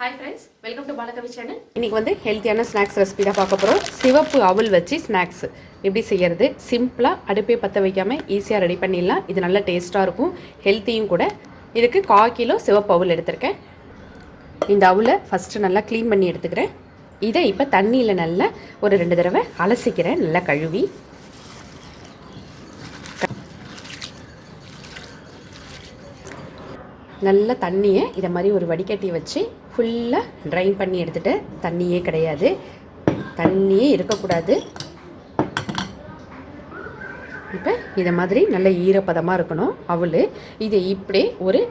Hi friends, welcome to balakavithabooks channel. இன்னைக்கு வந்து ஹெல்தியான ஸ்நாக்ஸ் ரெசிபி தான் பார்க்க போறோம். சிவப்பு அவல் வச்சு ஸ்நாக்ஸ் எப்படி செய்யறது? சிம்பிளா அடுப்பே பத்த வைக்காம ஈஸியா ரெடி பண்ணிடலாம். இது நல்ல டேஸ்டா இருக்கும், ஹெல்தியும் கூட. இதுக்கு 1/4 கிலோ சிவப்பு அவல் எடுத்துர்க்கேன். இந்த அவலை ஃபர்ஸ்ட் நல்லா க்ளீன் பண்ணி எடுத்துக்கிறேன். இதை இப்போ தண்ணியில நல்லா ஒரு 2 தடவை அலசிக்கிறேன், நல்லா கழுவி. நல்ல தண்ணியை இதை மாதிரி ஒரு வடிகட்டி வச்சு ஃபுல்லாக ட்ரைன் பண்ணி எடுத்துகிட்டு, தண்ணியே கிடையாது, தண்ணியே இருக்கக்கூடாது. இப்போ இதை மாதிரி நல்ல ஈரப்பதமாக இருக்கணும் அவல். இதை இப்படியே ஒரு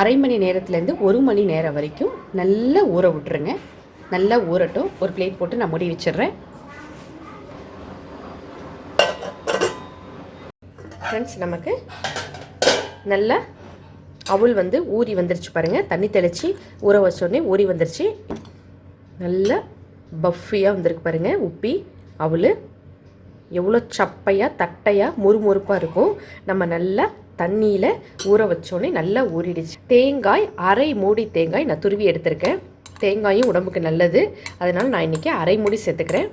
அரை மணி நேரத்துலேருந்து 1 மணி நேரம் வரைக்கும் நல்லா ஊற விட்டுருங்க. நல்லா ஊறட்டும். ஒரு பிளேட் போட்டு நான் மூடி வச்சிடுறேன். ஃப்ரெண்ட்ஸ், நமக்கு நல்லா அவல் வந்து ஊறி வந்துருச்சு பாருங்கள். தண்ணி தெளித்து ஊற வச்சோடனே ஊறி வந்துருச்சு. நல்லா பஃபியாக வந்திருக்கு பாருங்கள். உப்பி அவல் எவ்வளோ சப்பையாக தட்டையாக முறுமுறுப்பாக இருக்கும். நம்ம நல்லா தண்ணியில் ஊற வச்சோடனே நல்லா ஊறிடுச்சு. தேங்காய், அரை மூடி தேங்காய் நான் துருவி எடுத்திருக்கேன். தேங்காயும் உடம்புக்கு நல்லது, அதனால் நான் இன்றைக்கி அரை மூடி சேர்த்துக்கிறேன்.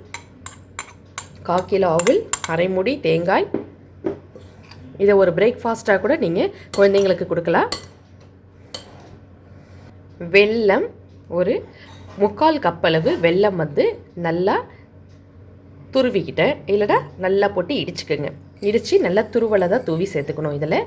1/4 கிலோ அவல், அரை மூடி தேங்காய். இதை ஒரு பிரேக்ஃபாஸ்ட்டாக கூட நீங்கள் குழந்தைங்களுக்கு கொடுக்கலாம். வெல்லம், ஒரு 3/4 கப் அளவு வெல்லம் வந்து நல்லா துருவிக்கிட்டேன். இல்லைனா நல்லா போட்டு இடிச்சுக்கோங்க. இடித்து நல்லா துருவலை தான் தூவி சேர்த்துக்கணும் இதில்.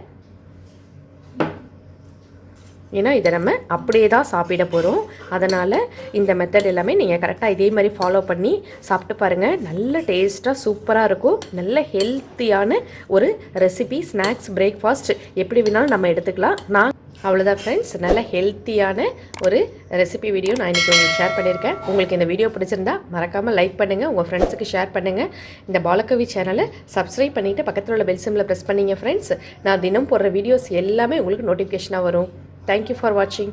ஏன்னா இதை நம்ம அப்படியே தான் சாப்பிட போகிறோம். அதனால் இந்த மெத்தட் எல்லாமே நீங்கள் கரெக்டாக இதே மாதிரி ஃபாலோ பண்ணி சாப்பிட்டு பாருங்கள். நல்ல டேஸ்ட்டாக சூப்பராக இருக்கும். நல்ல ஹெல்த்தியான ஒரு ரெசிபி, ஸ்நாக்ஸ், பிரேக்ஃபாஸ்ட் எப்படி வேணாலும் நம்ம எடுத்துக்கலாம். நான் அவ்வளோதான் ஃப்ரெண்ட்ஸ், நல்ல ஹெல்த்தியான ஒரு ரெசிபி வீடியோ நான் இன்றைக்கி உங்களுக்கு ஷேர் பண்ணியிருக்கேன். உங்களுக்கு இந்த வீடியோ பிடிச்சிருந்தா மறக்காமல் லைக் பண்ணுங்கள், உங்கள் ஃப்ரெண்ட்ஸுக்கு ஷேர் பண்ணுங்கள். இந்த பாலகவி சேனலை சப்ஸ்கிரைப் பண்ணிவிட்டு பக்கத்தில் உள்ள பெல் சிம்மில் ப்ரெஸ் பண்ணிங்க ஃப்ரெண்ட்ஸ். நான் தினம் போடுற வீடியோஸ் எல்லாமே உங்களுக்கு நோட்டிஃபிகேஷனாக வரும். Thank you for watching.